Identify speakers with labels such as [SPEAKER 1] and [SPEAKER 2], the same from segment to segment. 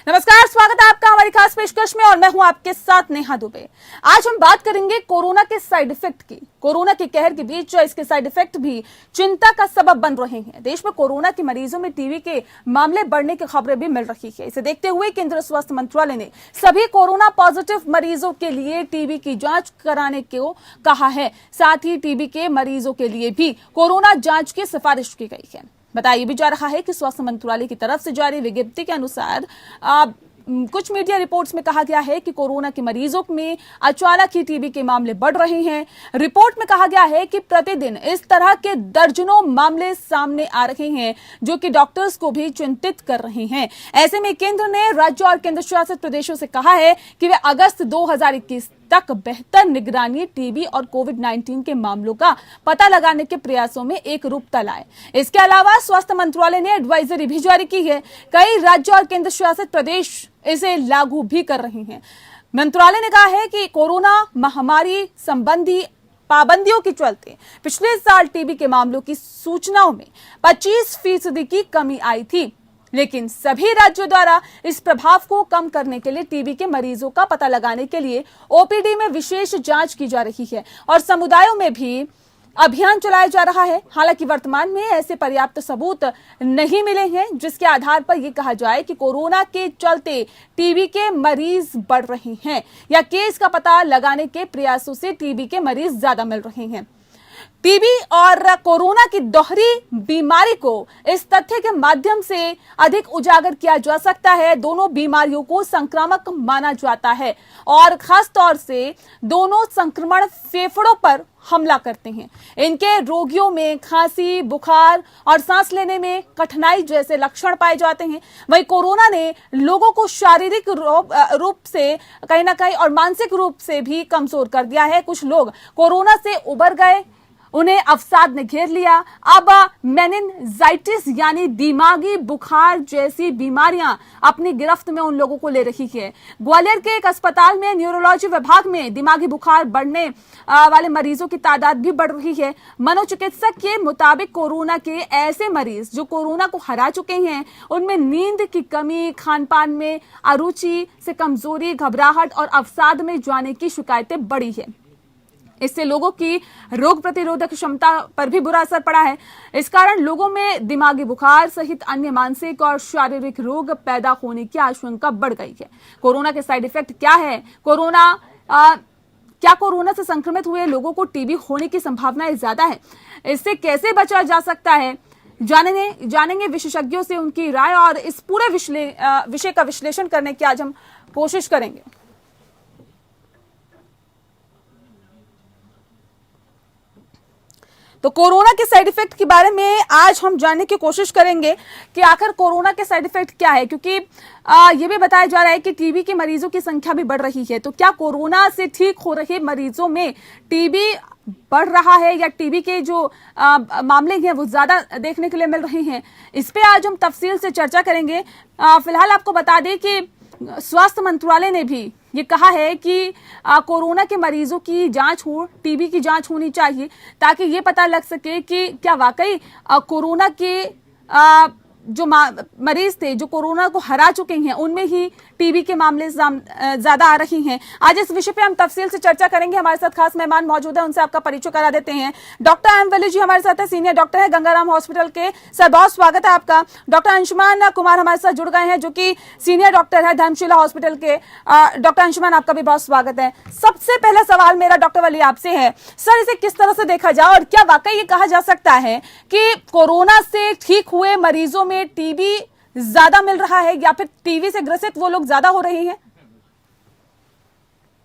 [SPEAKER 1] नमस्कार, स्वागत है आपका हमारी खास पेशकश में और मैं हूं आपके साथ नेहा दुबे। आज हम बात करेंगे कोरोना के साइड इफेक्ट की। कोरोना के कहर के बीच इसके साइड इफेक्ट भी चिंता का सबब बन रहे हैं। देश में कोरोना के मरीजों में टीबी के मामले बढ़ने की खबरें भी मिल रही है। इसे देखते हुए केंद्रीय स्वास्थ्य मंत्रालय ने सभी कोरोना पॉजिटिव मरीजों के लिए टीबी की जांच कराने को कहा है। साथ ही टीबी के मरीजों के लिए भी कोरोना जांच की सिफारिश की गई है। बताया भी जा रहा है कि स्वास्थ्य मंत्रालय की तरफ से जारी विज्ञप्ति के अनुसार कुछ मीडिया रिपोर्ट्स में कहा गया है कि कोरोना के मरीजों में अचानक ही टीबी के मामले बढ़ रहे हैं। रिपोर्ट में कहा गया है कि प्रतिदिन इस तरह के दर्जनों मामले सामने आ रहे हैं, जो कि डॉक्टर्स को भी चिंतित कर रहे हैं। ऐसे में केंद्र ने राज्यों और केंद्र शासित प्रदेशों से कहा है कि वे अगस्त 2021 तक बेहतर निगरानी टीबी और कोविड-19 के मामलों का पता लगाने के प्रयासों में एक रूपता लाए। इसके अलावा स्वास्थ्य मंत्रालय ने एडवाइजरी भी जारी की है। कई राज्य और केंद्र शासित प्रदेश इसे लागू भी कर रहे हैं। मंत्रालय ने कहा है कि कोरोना महामारी संबंधी पाबंदियों के चलते पिछले साल टीबी के मामलों की सूचनाओं में 25% की कमी आई थी, लेकिन सभी राज्यों द्वारा इस प्रभाव को कम करने के लिए टीबी के मरीजों का पता लगाने के लिए ओपीडी में विशेष जांच की जा रही है और समुदायों में भी अभियान चलाया जा रहा है। हालांकि वर्तमान में ऐसे पर्याप्त सबूत नहीं मिले हैं जिसके आधार पर यह कहा जाए कि कोरोना के चलते टीबी के मरीज बढ़ रहे हैं या केस का पता लगाने के प्रयासों से टीबी के मरीज ज्यादा मिल रहे हैं। टीबी और कोरोना की दोहरी बीमारी को इस तथ्य के माध्यम से अधिक उजागर किया जा सकता है। दोनों बीमारियों को संक्रामक माना जाता है और खास तौर से दोनों संक्रमण फेफड़ों पर हमला करते हैं। इनके रोगियों में खांसी, बुखार और सांस लेने में कठिनाई जैसे लक्षण पाए जाते हैं। वहीं कोरोना ने लोगों को शारीरिक रूप से कहीं ना कहीं और मानसिक रूप से भी कमजोर कर दिया है। कुछ लोग कोरोना से उबर गए, उन्हें अवसाद ने घेर लिया। अब मेनिनजाइटिस यानी दिमागी बुखार जैसी बीमारियां अपनी गिरफ्त में उन लोगों को ले रही है। ग्वालियर के एक अस्पताल में न्यूरोलॉजी विभाग में दिमागी बुखार बढ़ने वाले मरीजों की तादाद भी बढ़ रही है। मनोचिकित्सक के मुताबिक कोरोना के ऐसे मरीज जो कोरोना को हरा चुके हैं, उनमें नींद की कमी, खान पान में अरुचि से कमजोरी, घबराहट और अवसाद में जाने की शिकायतें बढ़ी है। इससे लोगों की रोग प्रतिरोधक क्षमता पर भी बुरा असर पड़ा है। इस कारण लोगों में दिमागी बुखार सहित अन्य मानसिक और शारीरिक रोग पैदा होने की आशंका बढ़ गई है। कोरोना के साइड इफेक्ट क्या है? क्या कोरोना से संक्रमित हुए लोगों को टीबी होने की संभावनाएं ज्यादा है? इससे कैसे बचा जा सकता है? जानेंगे विशेषज्ञों से उनकी राय और इस पूरे विषय का विश्लेषण करने की आज हम कोशिश करेंगे। तो कोरोना के साइड इफेक्ट के बारे में आज हम जानने की कोशिश करेंगे कि आखिर कोरोना के साइड इफेक्ट क्या है, क्योंकि ये भी बताया जा रहा है कि टीबी के मरीजों की संख्या भी बढ़ रही है। तो क्या कोरोना से ठीक हो रहे मरीजों में टीबी बढ़ रहा है या टीबी के जो मामले हैं वो ज्यादा देखने के लिए मिल रहे हैं? इस पे आज हम तफसील से चर्चा करेंगे। फिलहाल आपको बता दें कि स्वास्थ्य मंत्रालय ने भी ये कहा है कि कोरोना के मरीजों की जांच हो, टीबी की जांच होनी चाहिए, ताकि ये पता लग सके कि क्या वाकई कोरोना के जो मरीज थे जो कोरोना को हरा चुके हैं, उनमें ही टीबी के मामले ज्यादा आ रही हैं। आज इस विषय पे हम तफसील से चर्चा करेंगे। हमारे साथ खास मेहमान मौजूद है, उनसे आपका परिचय करा देते हैं। डॉक्टर एम वली जी हमारे साथ है, सीनियर डॉक्टर है गंगाराम हॉस्पिटल के। सर, बहुत स्वागत है आपका। डॉक्टर अंशुमान कुमार हमारे साथ जुड़ गए हैं, जो कि सीनियर डॉक्टर है धर्मशिला हॉस्पिटल के। डॉक्टर अंशुमान, आपका भी बहुत स्वागत है। सबसे पहला सवाल मेरा डॉक्टर वली आपसे है, सर इसे किस तरह से देखा जाए और क्या वाकई ये कहा जा सकता है कि कोरोना से ठीक हुए मरीजों में टीबी ज्यादा मिल रहा है या फिर टीबी से ग्रसित वो लोग ज्यादा हो रहे हैं?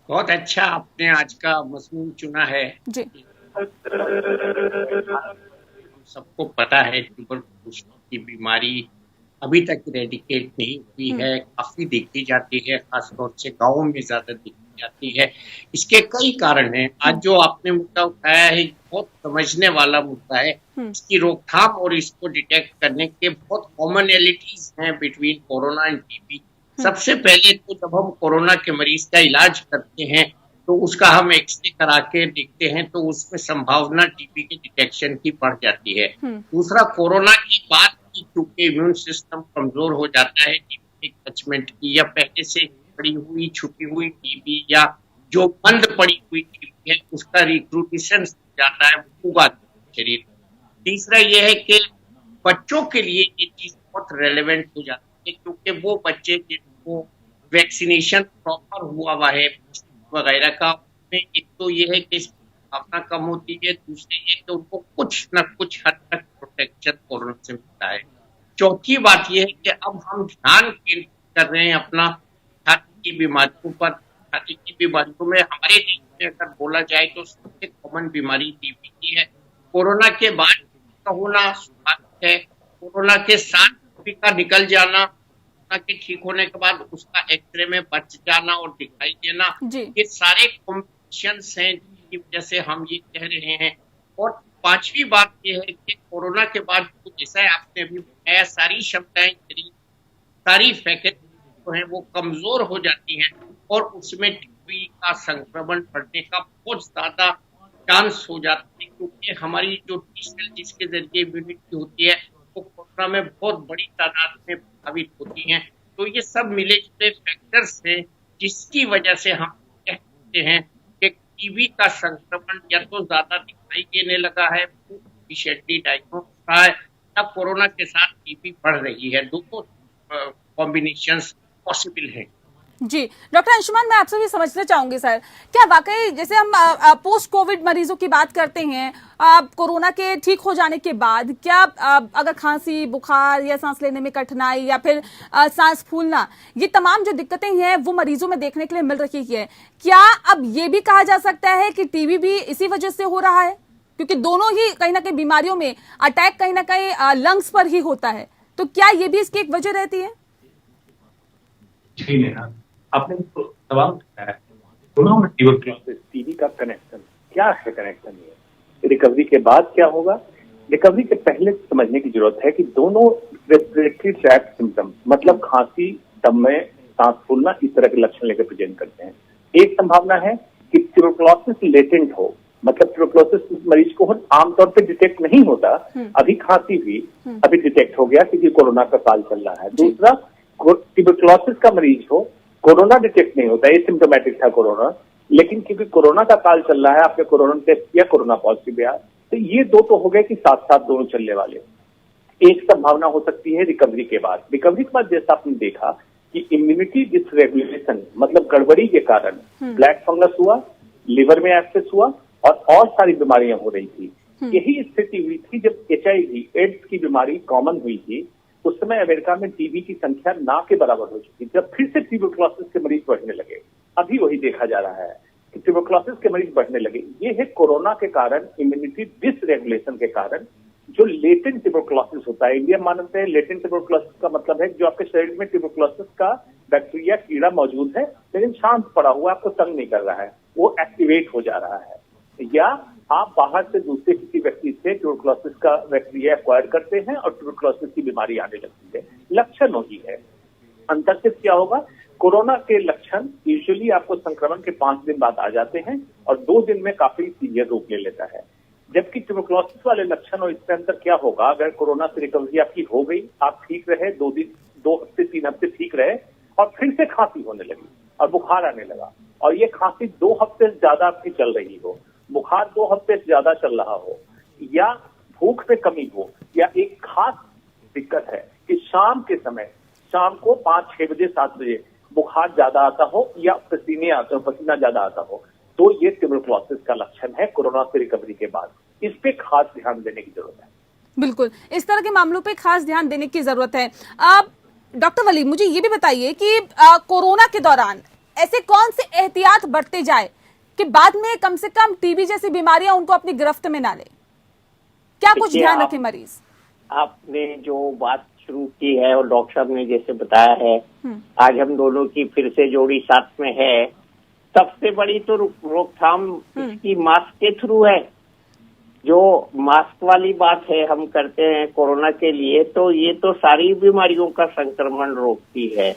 [SPEAKER 2] बहुत अच्छा आपने आज का मसला चुना है जी। सबको पता है ट्यूबरकुलोसिस की बीमारी अभी तक इरेडिकेट नहीं हुई है, काफी देखी जाती है, खासतौर से गाँवों में ज्यादा देखी जाती है। इसके कई कारण हैं। आज जो आपने मुद्दा उठाया है बहुत समझने वाला मुद्दा है। इसकी रोकथाम और इसको डिटेक्ट करने के बहुत कॉमनैलिटीज हैं बिटवीन कोरोना एंड टीबी। सबसे पहले तो जब हम कोरोना के मरीज का इलाज करते हैं तो उसका हम एक्सरे करा के देखते हैं तो उसमें संभावना टीबी के डिटेक्शन की बढ़ जाती है। दूसरा, कोरोना के बाद की चूंकि इम्यून सिस्टम कमजोर हो जाता है टीबी के टचमेंट की या पहले से पड़ी हुई छुपी हुई टीबी या जो बंद पड़ी हुई टीबी है उसका रिक्रूटेशन जाता है, उगा शरीर। तीसरा यह है कि बच्चों के लिए ये चीज बहुत रेलेवेंट हो जाती है क्योंकि वो बच्चे जिनको वैक्सीनेशन प्रॉपर हुआ है वगैरह का, उसमें एक तो ये है कि संभावना कम होती है, दूसरे ये कि उनको कुछ न कुछ हद तक प्रोटेक्शन कोरोना से मिलता है। चौथी बात यह है कि अब हम ध्यान केंद्रित कर रहे हैं अपना छाती की बीमारियों पर। छाती की बीमारियों में हमारे देश में अगर बोला जाए तो सबसे कॉमन बीमारी टीबी की है। कोरोना के बाद का होना स्वाभाविक है। कोरोना के साथ टीबी का निकल जाना, कोरोना के ठीक होने के बाद उसका एक्सरे में बच जाना और दिखाई देना, ये सारे कॉम्प्लिकेशंस हैं जिसकी वजह से हम ये कह रहे हैं। और पांचवी बात यह है कि कोरोना के बाद जैसा आपने अभी बताया सारी क्षमताएं, सारी फैकल्टी जो है वो कमजोर हो जाती हैं और उसमें टीबी का संक्रमण बढ़ने का बहुत ज्यादा चांस हो जाता है क्योंकि हमारी जो टी सेल जिसके जरिए इम्यूनिटी होती है वो कोरोना में बहुत बड़ी तादाद में प्रभावित होती हैं। तो ये सब मिले जुले फैक्टर्स हैं जिसकी वजह से हम कह सकते हैं कि टीबी का संक्रमण या तो ज्यादा दिखाई देने लगा है, एफिशिएंटली डायग्नोस है, या कोरोना के साथ टीबी बढ़ रही है। दोनों कॉम्बिनेशंस पॉसिबल है।
[SPEAKER 1] जी डॉक्टर अंशुमान, मैं आपसे भी समझना चाहूंगी सर, क्या वाकई जैसे हम पोस्ट कोविड मरीजों की बात करते हैं, कोरोना के ठीक हो जाने के बाद क्या अगर खांसी, बुखार या सांस लेने में कठिनाई या फिर सांस फूलना, ये तमाम जो दिक्कतें हैं वो मरीजों में देखने के लिए मिल रही है, क्या अब ये भी कहा जा सकता है कि टीबी भी इसी वजह से हो रहा है? क्योंकि दोनों ही कहीं ना कहीं बीमारियों में अटैक कहीं ना कहीं लंग्स पर ही होता है, तो क्या ये भी इसकी एक वजह रहती है?
[SPEAKER 3] जी नेहा, आपने सवाल उठाया दोनों में ट्यूबरक्लोसिस टीबी का कनेक्शन क्या है? कनेक्शन ये रिकवरी के बाद क्या होगा? रिकवरी के पहले समझने की जरूरत है कि दोनों रेस्पिरेटरी ट्रैक्ट सिम्टम्स मतलब खांसी, दम में सांस फूलना इस तरह के लक्षण लेकर प्रेजेंट करते हैं। एक संभावना है कि ट्यूबरक्लोसिस लेटेंट हो, मतलब ट्यूबरक्लोसिस मरीज को आमतौर पर डिटेक्ट नहीं होता, अभी खांसी हुई अभी डिटेक्ट हो गया क्योंकि कोरोना का काल चल रहा है। दूसरा, ट्यूबरक्लोसिस का मरीज हो, कोरोना डिटेक्ट नहीं होता, एसिम्प्टोमेटिक था कोरोना, लेकिन क्योंकि कोरोना का काल चल रहा है आपने कोरोना टेस्ट किया, कोरोना पॉजिटिव गया, तो ये दो तो हो गए कि साथ साथ दोनों चलने वाले। एक संभावना हो सकती है रिकवरी के बाद। रिकवरी के बाद जैसा आपने देखा कि इम्यूनिटी डिसरेगुलेशन मतलब गड़बड़ी के कारण ब्लैक फंगस हुआ, लिवर में एक्सेस हुआ और सारी बीमारियां हो रही थी। यही स्थिति हुई थी जब HIV एड्स की बीमारी कॉमन हुई थी। उस समय अमेरिका में टीबी की संख्या ना के बराबर हो चुकी, जब फिर से ट्यूबरक्लोसिस के मरीज बढ़ने लगे। अभी वही देखा जा रहा है कि ट्यूबरक्लोसिस के मरीज बढ़ने लगे। ये है कोरोना के कारण इम्यूनिटी डिसरेगुलेशन के कारण जो लेटेंट ट्यूबरक्लोसिस होता है। इंडिया मानते हैं लेटेंट ट्यूबरक्लोसिस का मतलब है जो आपके शरीर में ट्यूबरक्लोसिस का बैक्टीरिया कीड़ा मौजूद है लेकिन शांत पड़ा हुआ, आपको तंग नहीं कर रहा है, वो एक्टिवेट हो जा रहा है। या आप बाहर से दूसरे किसी व्यक्ति से ट्यूबरक्लोसिस का बैक्टीरिया एक्वायर करते हैं और ट्यूबरक्लोसिस की बीमारी आने लगती है। लक्षण वही है। अंतर सिर्फ क्या होगा, कोरोना के लक्षण यूजुअली आपको संक्रमण के 5 दिन बाद आ जाते हैं और 2 दिन में काफी सीवियर रूप ले लेता है, जबकि ट्यूबरक्लोसिस वाले लक्षण और इसके अंतर क्या होगा, अगर कोरोना से रिकवरी आपकी हो गई, आप ठीक रहे, 2 हफ्ते 3 हफ्ते ठीक रहे और फिर से खांसी होने लगी और बुखार आने लगा और ये खांसी 2 हफ्ते से ज्यादा आपकी चल रही हो, बुखार 2 हफ्ते से ज्यादा चल रहा हो या भूख में कमी हो, या एक खास दिक्कत है कि शाम के समय, शाम को 5-6 बजे 7 बजे बुखार ज्यादा आता हो या पसीने आते हो, पसीना ज्यादा आता हो, तो ये ट्यूबरक्लोसिस का लक्षण है कोरोना से रिकवरी के बाद। इस पे खास ध्यान देने की जरूरत है।
[SPEAKER 1] बिल्कुल, इस तरह के मामलों पे खास ध्यान देने की जरूरत है। डॉक्टर वली, मुझे ये भी बताइए कि कोरोना के दौरान ऐसे कौन से एहतियात बरते जाए कि बाद में कम से कम टीबी जैसी बीमारियां उनको अपनी गिरफ्त में ना ले? क्या कुछ ध्यान रखे मरीज?
[SPEAKER 4] आपने जो बात शुरू की है और डॉक्टर साहब ने जैसे बताया है, आज हम दोनों की फिर से जोड़ी साथ में है सबसे बड़ी तो रोकथाम इसकी मास्क के थ्रू है। जो मास्क वाली बात है हम करते हैं कोरोना के लिए, तो ये तो सारी बीमारियों का संक्रमण रोकती है।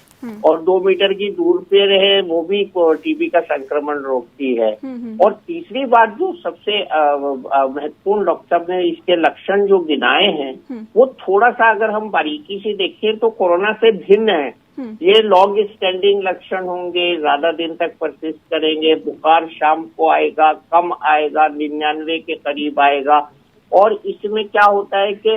[SPEAKER 4] और 2 मीटर की दूर पे रहे वो भी टीबी का संक्रमण रोकती है। और तीसरी बात जो सबसे महत्वपूर्ण डॉक्टर ने इसके लक्षण जो गिनाए हैं वो थोड़ा सा अगर हम बारीकी से देखें तो कोरोना से भिन्न है। ये लॉन्ग स्टैंडिंग लक्षण होंगे, ज्यादा दिन तक परसिस्ट करेंगे, बुखार शाम को आएगा, कम आएगा, 99 के करीब आएगा। और इसमें क्या होता है कि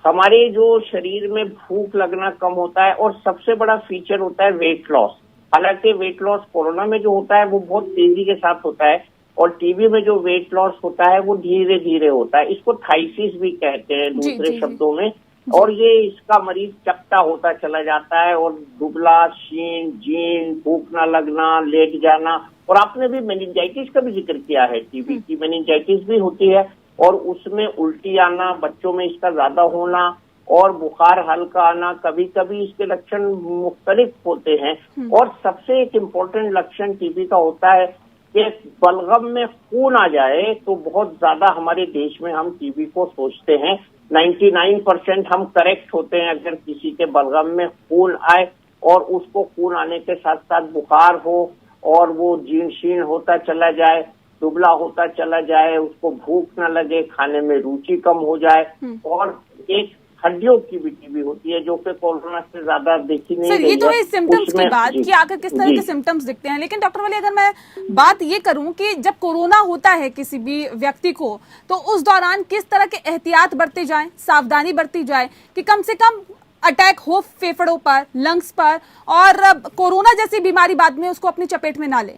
[SPEAKER 4] हमारे जो शरीर में भूख लगना कम होता है और सबसे बड़ा फीचर होता है वेट लॉस। हालांकि वेट लॉस कोरोना में जो होता है वो बहुत तेजी के साथ होता है और टीबी में जो वेट लॉस होता है वो धीरे धीरे होता है। इसको थाइसिस भी कहते हैं दूसरे शब्दों में। और ये इसका मरीज चपटा होता चला जाता है और दुबला, क्षीण, जीर्ण, भूख न लगना, लेट जाना। और आपने भी मेनिंजाइटिस का भी जिक्र किया है, टीबी की मेनिंजाइटिस भी होती है और उसमें उल्टी आना, बच्चों में इसका ज्यादा होना और बुखार हल्का आना, कभी कभी इसके लक्षण मुख्तलिफ होते हैं। और सबसे एक इम्पोर्टेंट लक्षण टीबी का होता है कि बलगम में खून आ जाए तो बहुत ज्यादा हमारे देश में हम टीबी को सोचते हैं। 99% हम करेक्ट होते हैं अगर किसी के बलगम में खून आए और उसको खून आने के साथ साथ बुखार हो और वो जीर्ण शीर्ण होता चला जाए, दुबला होता चला जाए, उसको भूख न लगे, खाने में रुचि कम हो जाए। और एक हड्डियों की भी टीबी होती है जो कि कोरोना से ज्यादा देखी नहीं
[SPEAKER 1] सर,
[SPEAKER 4] गई
[SPEAKER 1] ये तो
[SPEAKER 4] है।
[SPEAKER 1] है सिम्टम्स की बात कि आखिर किस तरह के सिम्टम्स दिखते हैं। लेकिन डॉक्टर वाले, अगर मैं बात ये करूं कि जब कोरोना होता है किसी भी व्यक्ति को, तो उस दौरान किस तरह के एहतियात बरते जाएं, सावधानी बरती जाए कि कम से कम अटैक हो फेफड़ों पर, लंग्स पर और कोरोना जैसी बीमारी बाद में उसको अपनी चपेट में ना ले?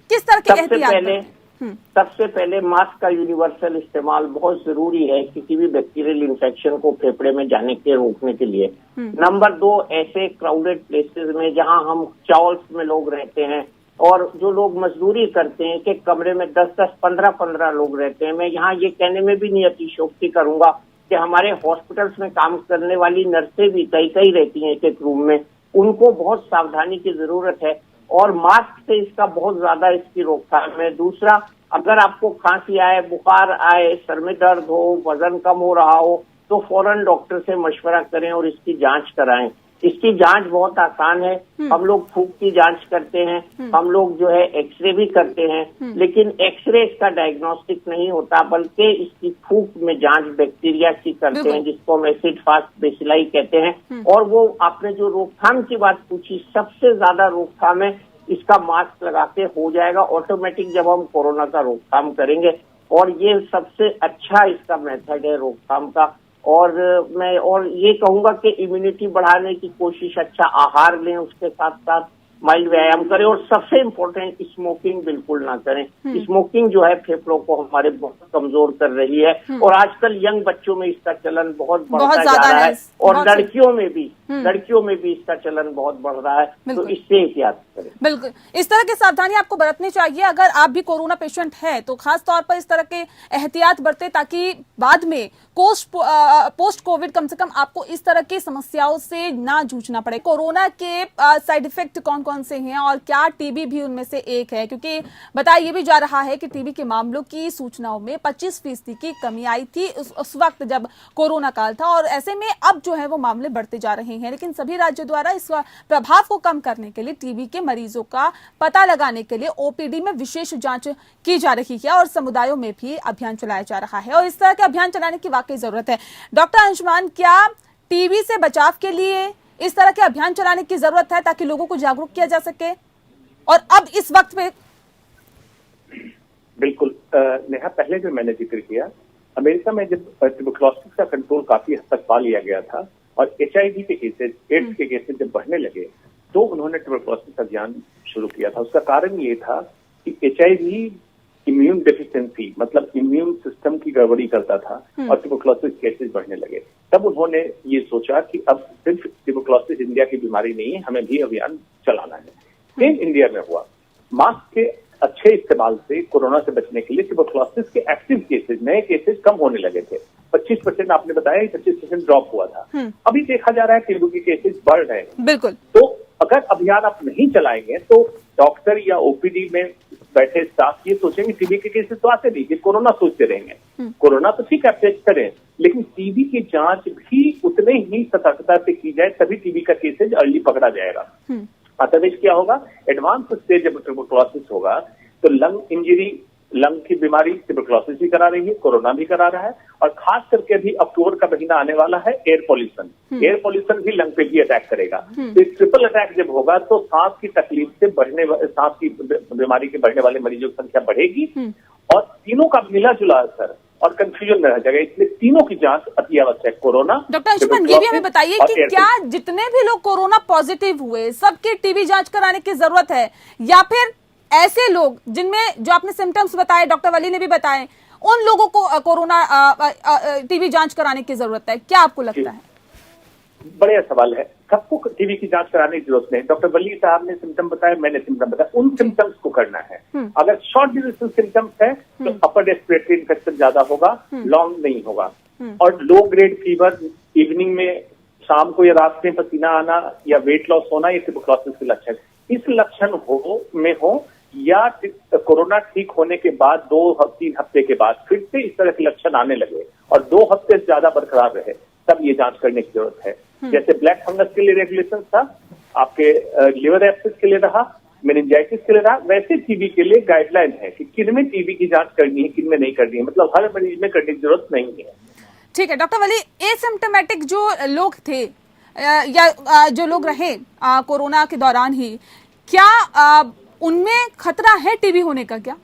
[SPEAKER 1] किस तरह के एहतियात?
[SPEAKER 4] सबसे पहले मास्क का यूनिवर्सल इस्तेमाल बहुत जरूरी है किसी भी बैक्टीरियल इन्फेक्शन को फेफड़े में जाने के रोकने के लिए। नंबर 2, ऐसे क्राउडेड प्लेसेस में जहां हम चावल्स में लोग रहते हैं और जो लोग मजदूरी करते हैं कि कमरे में 10-10, 15-15 लोग रहते हैं। मैं यहाँ ये कहने में भी नहीं अतिशयोक्ति करूंगा कि हमारे हॉस्पिटल्स में काम करने वाली नर्सें भी कई रहती हैं एक रूम में, उनको बहुत सावधानी की जरूरत है और मास्क से इसका बहुत ज्यादा इसकी रोकथाम है। दूसरा, अगर आपको खांसी आए, बुखार आए, सर में दर्द हो, वजन कम हो रहा हो तो फौरन डॉक्टर से मशवरा करें और इसकी जांच कराएं। इसकी जांच बहुत आसान है। हम लोग फूंक की जांच करते हैं, हम लोग जो है एक्सरे भी करते हैं, लेकिन एक्सरे इसका डायग्नोस्टिक नहीं होता बल्कि इसकी फूंक में जांच बैक्टीरिया की करते हैं जिसको हम एसिड फास्ट बेसिलाई कहते हैं। और वो आपने जो रोकथाम की बात पूछी, सबसे ज्यादा रोकथाम है इसका मास्क लगा के हो जाएगा ऑटोमेटिक जब हम कोरोना का रोकथाम करेंगे। और ये सबसे अच्छा इसका मेथड है रोकथाम का। और मैं और ये कहूंगा कि इम्यूनिटी बढ़ाने की कोशिश, अच्छा आहार लें, उसके साथ साथ माइल्ड व्यायाम करें और सबसे इम्पोर्टेंट स्मोकिंग बिल्कुल ना करें। स्मोकिंग जो है फेफड़ों को हमारे बहुत कमजोर कर रही है और आजकल यंग बच्चों में इसका चलन बहुत बढ़ता जा रहा है और लड़कियों में भी इसका चलन बहुत बढ़ रहा है। तो इससे एहतियात करें।
[SPEAKER 1] बिल्कुल, इस तरह की सावधानी आपको बरतनी चाहिए। अगर आप भी कोरोना पेशेंट है तो खास तौर पर इस तरह के एहतियात बरते ताकि बाद में पोस्ट कोविड कम से कम आपको इस तरह की समस्याओं से ना जूझना पड़े। कोरोना के साइड इफेक्ट कौन कौन से हैं और क्या टीबी भी उनमें से एक है? क्योंकि बताया ये भी जा रहा है कि टीबी के मामलों की सूचनाओं में 25% की कमी आई थी उस वक्त जब कोरोना काल था और ऐसे में अब जो है वो मामले बढ़ते जा रहे हैं। लेकिन सभी राज्यों द्वारा इस प्रभाव को कम करने के लिए टीबी के मरीजों का पता लगाने के लिए ओपीडी में विशेष जांच की जा रही है और समुदायों में भी अभियान चलाया जा रहा है और इस तरह के अभियान चलाने की वाकई जरूरत है। डॉक्टर अंशुमान, क्या टीबी से बचाव के लिए इस तरह के अभियान चलाने की जरूरत है ताकि लोगों को जागरूक किया जा सके और अब इस वक्त पे?
[SPEAKER 3] बिल्कुल नेहा, पहले जो मैंने जिक्र किया, अमेरिका में जब ट्यूबरक्लोसिस का कंट्रोल काफी हद तक पा लिया गया था और HIV के केसेस, एड्स के केसेस जब बढ़ने लगे तो उन्होंने ट्यूबरक्लोसिस अभियान शुरू किया था। उसका कारण ये था कि HIV इम्यून डेफिशिएंसी, मतलब इम्यून सिस्टम की गड़बड़ी करता था और ट्यूबरक्लोसिस केसेस बढ़ने लगे। तब उन्होंने ये सोचा कि अब सिर्फ ट्यूबरक्लोसिस इंडिया की बीमारी नहीं है, हमें भी अभियान चलाना है। सेम इंडिया में हुआ। मास्क के अच्छे इस्तेमाल से कोरोना से बचने के लिए ट्यूबरक्लोसिस के एक्टिव केसेस, नए केसेस कम होने लगे थे। 25% आपने बताया, 25% ड्रॉप हुआ था। अभी देखा जा रहा है टीबी के केसेस बढ़ रहे हैं।
[SPEAKER 1] बिल्कुल।
[SPEAKER 3] तो अगर अभियान आप नहीं चलाएंगे तो डॉक्टर या ओपीडी में बैठे स्टाफ ये सोचेंगे टीबी के केसेस तो आते नहीं, ये कोरोना सोचते रहेंगे। कोरोना तो ठीक है आप टेस्ट करें, लेकिन टीबी की जांच भी उतने ही सतर्कता से की जाए, तभी टीबी का केसेज अर्ली पकड़ा जाएगा। अतः क्या होगा, एडवांस स्टेज जब ट्यूबरकुलोसिस होगा तो लंग इंजरी, लंग की बीमारी ट्यूबरकुलोसिस भी करा रही है, कोरोना भी करा रहा है, और खास करके अभी अक्टूबर का महीना आने वाला है, एयर पॉल्यूशन भी लंग पे भी अटैक करेगा। तो एक ट्रिपल अटैक जब होगा तो सांस की तकलीफ से सांस की बीमारी के बढ़ने वाले मरीजों की संख्या बढ़ेगी, और तीनों का मिला जुला असर और कंफ्यूजन में रह जाएगा। इसलिए तीनों की जांच अति आवश्यक। कोरोना,
[SPEAKER 1] डॉक्टर अंशुमन, ये भी हमें बताइए कि क्या जितने भी लोग कोरोना पॉजिटिव हुए सबकी टीबी जांच कराने की जरूरत है, या फिर ऐसे लोग जिनमें जो आपने सिम्टम्स बताए, डॉक्टर वली ने भी बताए, उन लोगों को कोरोना टीबी जांच कराने की जरूरत है? क्या आपको लगता है?
[SPEAKER 3] बढ़िया सवाल है। सबको टीबी की जांच कराने की जरूरत नहीं। डॉक्टर वली साहब ने सिम्टम बताया, मैंने सिम्टम बताया, उन सिम्टम्स को करना है। अगर शॉर्ट ड्यूरेशन सिम्टम्स है तो अपर रेस्पिरेटरी इन्फेक्शन ज्यादा होगा, लॉन्ग नहीं होगा। और लो ग्रेड फीवर, इवनिंग में, शाम को या रात में पसीना आना या वेट लॉस होना, ये ट्यूबरकुलोसिस के लक्षण। इस लक्षण हो या कोरोना ठीक होने के बाद 2-3 हफ्ते के बाद फिर से इस तरह के लक्षण आने लगे और 2 हफ्ते से ज्यादा बरकरार रहे, तब ये जांच करने की जरूरत है। जैसे ब्लैक फंगस के लिए रेगुलेशन था, आपके लिवर एब्सेस के लिए रहा, मेनिंजाइटिस के लिए रहा, वैसे टीबी के लिए गाइडलाइन है कि किन में टीबी की जांच करनी है, किन में नहीं करनी है। मतलब हर मरीज में करने की जरूरत नहीं है।
[SPEAKER 1] ठीक है डॉक्टर वली, एसिम्प्टोमेटिक जो लोग थे या जो लोग रहे कोरोना के दौरान ही, क्या उनमें खतरा है टीबी होने का? क्या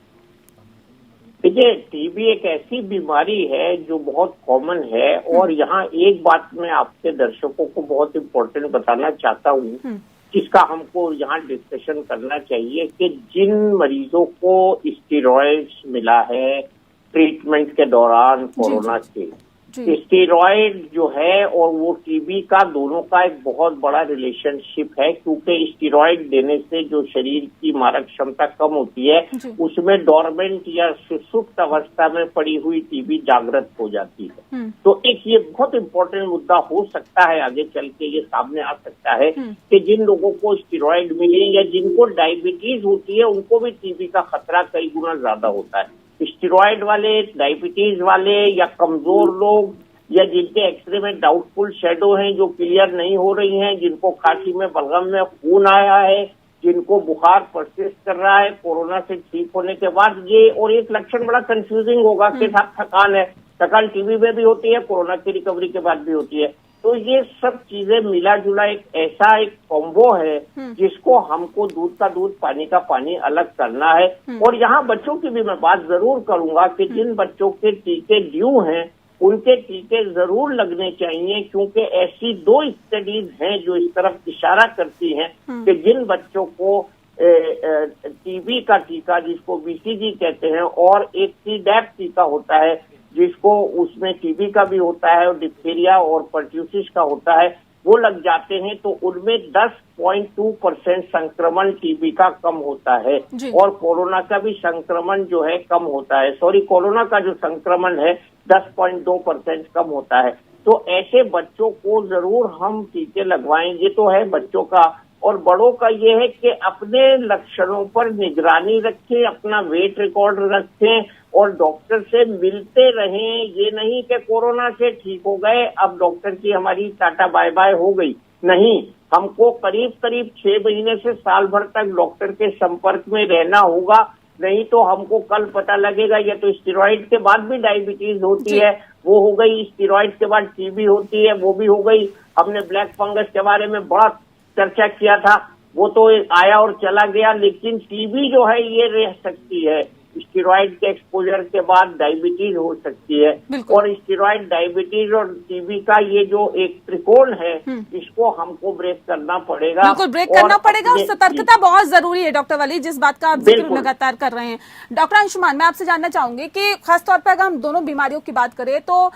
[SPEAKER 4] देखिए, टीबी एक ऐसी बीमारी है जो बहुत कॉमन है, और यहाँ एक बात मैं आपके दर्शकों को बहुत इम्पोर्टेंट बताना चाहता हूँ, जिसका हमको यहाँ डिस्कशन करना चाहिए, कि जिन मरीजों को स्टेरॉइड्स मिला है ट्रीटमेंट के दौरान कोरोना के, स्टेरॉइड जो है और वो टीबी का, दोनों का एक बहुत बड़ा रिलेशनशिप है, क्योंकि स्टेरॉइड देने से जो शरीर की मारक क्षमता कम होती है, उसमें डोरमेंट या सुसुप्त अवस्था में पड़ी हुई टीबी जागृत हो जाती है। तो एक ये बहुत इंपॉर्टेंट मुद्दा हो सकता है, आगे चल के ये सामने आ सकता है कि जिन लोगों को स्टेरॉइड मिले या जिनको डायबिटीज होती है, उनको भी टीबी का खतरा कई गुना ज्यादा होता है। स्टेरॉइड वाले, डायबिटीज वाले या कमजोर लोग, या जिनके एक्सरे में डाउटफुल शेडो हैं जो क्लियर नहीं हो रही हैं, जिनको खांसी में बलगम में खून आया है, जिनको बुखार परसिस्ट कर रहा है कोरोना से ठीक होने के बाद, ये और एक लक्षण बड़ा कंफ्यूजिंग होगा कि साहब थकान है, थकान टीबी में भी होती है, कोरोना की रिकवरी के बाद भी होती है। तो ये सब चीजें मिला जुला एक ऐसा एक कॉम्बो है जिसको हमको दूध का दूध, पानी का पानी अलग करना है। और यहाँ बच्चों की भी मैं बात जरूर करूंगा कि जिन बच्चों के टीके ड्यू हैं उनके टीके जरूर लगने चाहिए, क्योंकि ऐसी 2 स्टडीज हैं जो इस तरफ इशारा करती हैं कि जिन बच्चों को टीबी का टीका, जिसको बीसीजी कहते हैं, और एक सीडैप टीका होता है जिसको, उसमें टीबी का भी होता है और डिप्थीरिया और पर्ट्यूसिस का होता है, वो लग जाते हैं, तो उनमें 10.2% संक्रमण टीबी का कम होता है, और कोरोना का भी संक्रमण जो है कम होता है। कोरोना का जो संक्रमण है 10.2% कम होता है। तो ऐसे बच्चों को जरूर हम टीके लगवाएं। ये तो है बच्चों का। और बड़ों का ये है कि अपने लक्षणों पर निगरानी रखें, अपना वेट रिकॉर्ड रखें और डॉक्टर से मिलते रहें। ये नहीं कि कोरोना से ठीक हो गए, अब डॉक्टर की हमारी टाटा बाय बाय हो गई, नहीं, हमको करीब करीब 6 महीने से साल भर तक डॉक्टर के संपर्क में रहना होगा, नहीं तो हमको कल पता लगेगा ये तो स्टेरॉइड के बाद भी डायबिटीज होती है, वो हो गई, स्टेरॉइड के बाद टीबी होती है, वो भी हो गई। हमने ब्लैक फंगस के बारे में बड़ा चर्चा किया था, वो तो आया और चला गया, लेकिन टीबी जो है ये रह सकती है। स्टेरॉइड के एक्सपोजर के बाद डायबिटीज हो सकती है, और स्टेरॉइड, डायबिटीज और टीबी का ये जो एक त्रिकोण है, इसको हमको ब्रेक करना पड़ेगा।
[SPEAKER 1] बिल्कुल ब्रेक करना पड़ेगा, और सतर्कता बहुत जरूरी है डॉक्टर वली, जिस बात का आप जिक्र लगातार कर रहे हैं। डॉक्टर अंशुमान, मैं आपसे जानना चाहूंगी कि खासतौर पर अगर हम दोनों बीमारियों की बात करें तो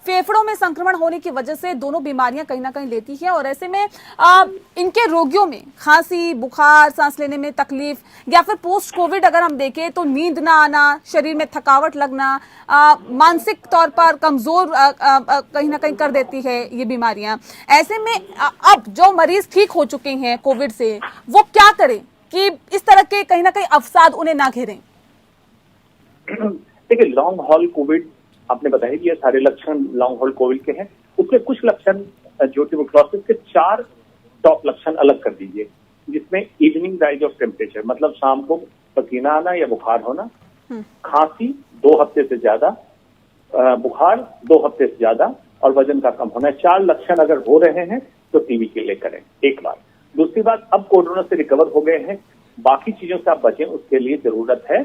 [SPEAKER 1] फेफड़ों में संक्रमण होने की वजह से दोनों बीमारियां कहीं ना कहीं लेती है, और ऐसे में इनके रोगियों में खांसी, बुखार, सांस लेने में तकलीफ, या फिर पोस्ट कोविड अगर हम देखें तो नींद ना आना, शरीर में थकावट लगना, मानसिक तौर पर कमजोर कहीं ना कहीं कर देती है ये बीमारियां। ऐसे में अब जो मरीज ठीक हो चुके हैं कोविड से, वो क्या करें कि इस तरह के के कहीं ना कहीं अवसाद उन्हें ना घेरें?
[SPEAKER 3] देखिए, लॉन्ग हॉल कोविड आपने बताया कि ये सारे लक्षण लॉन्ग हॉल कोविड के हैं। उसके कुछ लक्षण जो ट्यूबरक्लोसिस के 4 टॉप लक्षण अलग कर दीजिए, जिसमें इवनिंग राइज ऑफ टेम्परेचर, मतलब शाम को पसीना आना या बुखार होना, खांसी 2 हफ्ते से ज्यादा, बुखार 2 हफ्ते से ज्यादा और वजन का कम होना। 4 लक्षण अगर हो रहे हैं तो टीबी के लिए करें, एक बात। दूसरी बात, अब कोरोना से रिकवर हो गए हैं, बाकी चीजों से आप बचें, उसके लिए जरूरत है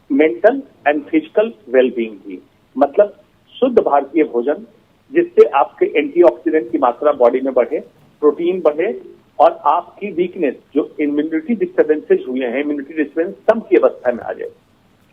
[SPEAKER 3] मेंटल एंड फिजिकल वेलबींग की, मतलब शुद्ध भारतीय भोजन जिससे आपके एंटीऑक्सीडेंट की मात्रा बॉडी में बढ़े, प्रोटीन बढ़े और आपकी वीकनेस जो इम्यूनिटी डिस्टर्बेंसेज हुए हैं, इम्यूनिटी डिस्टर्बेंस कम की अवस्था में आ जाए।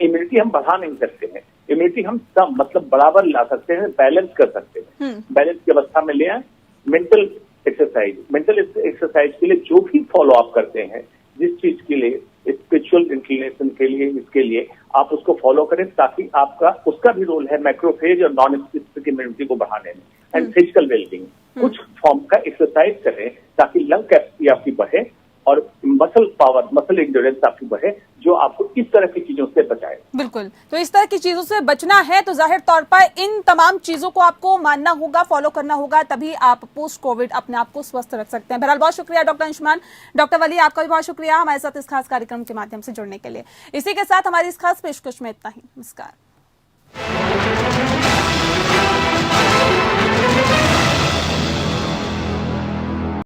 [SPEAKER 3] इम्यूनिटी हम बढ़ा नहीं सकते हैं, इम्यूनिटी हम कम मतलब बराबर ला सकते हैं, बैलेंस कर सकते हैं, बैलेंस की अवस्था में ले आए। मेंटल एक्सरसाइज के लिए जो भी फॉलो अप करते हैं, जिस चीज के लिए, स्पिरिचुअल इंक्लिनेशन के लिए, इसके लिए आप उसको फॉलो करें, ताकि आपका उसका भी रोल है मैक्रोफेज और नॉन स्पेसिफिक इम्यूनिटी को बढ़ाने में। एंड फिजिकल वेलबींग, कुछ फॉर्म का एक्सरसाइज करें ताकि लंग कैपेसिटी आपकी बढ़े और मसल पावर, मसल एंड्योरेंस आपकी बढ़े, जो आपको इस तरह की चीजों से बचाए।
[SPEAKER 1] बिल्कुल, तो इस तरह की चीजों से बचना है तो जाहिर तौर पर इन तमाम चीजों को आपको मानना होगा, फॉलो करना होगा, तभी आप पोस्ट कोविड अपने आप को स्वस्थ रख सकते हैं। बहरहाल बहुत शुक्रिया डॉक्टर अंशुमान। डॉक्टर वली, आपका भी बहुत शुक्रिया हमारे साथ इस खास कार्यक्रम के माध्यम से जुड़ने के लिए। इसी के साथ हमारी इस खास पेशकश में इतना ही। नमस्कार।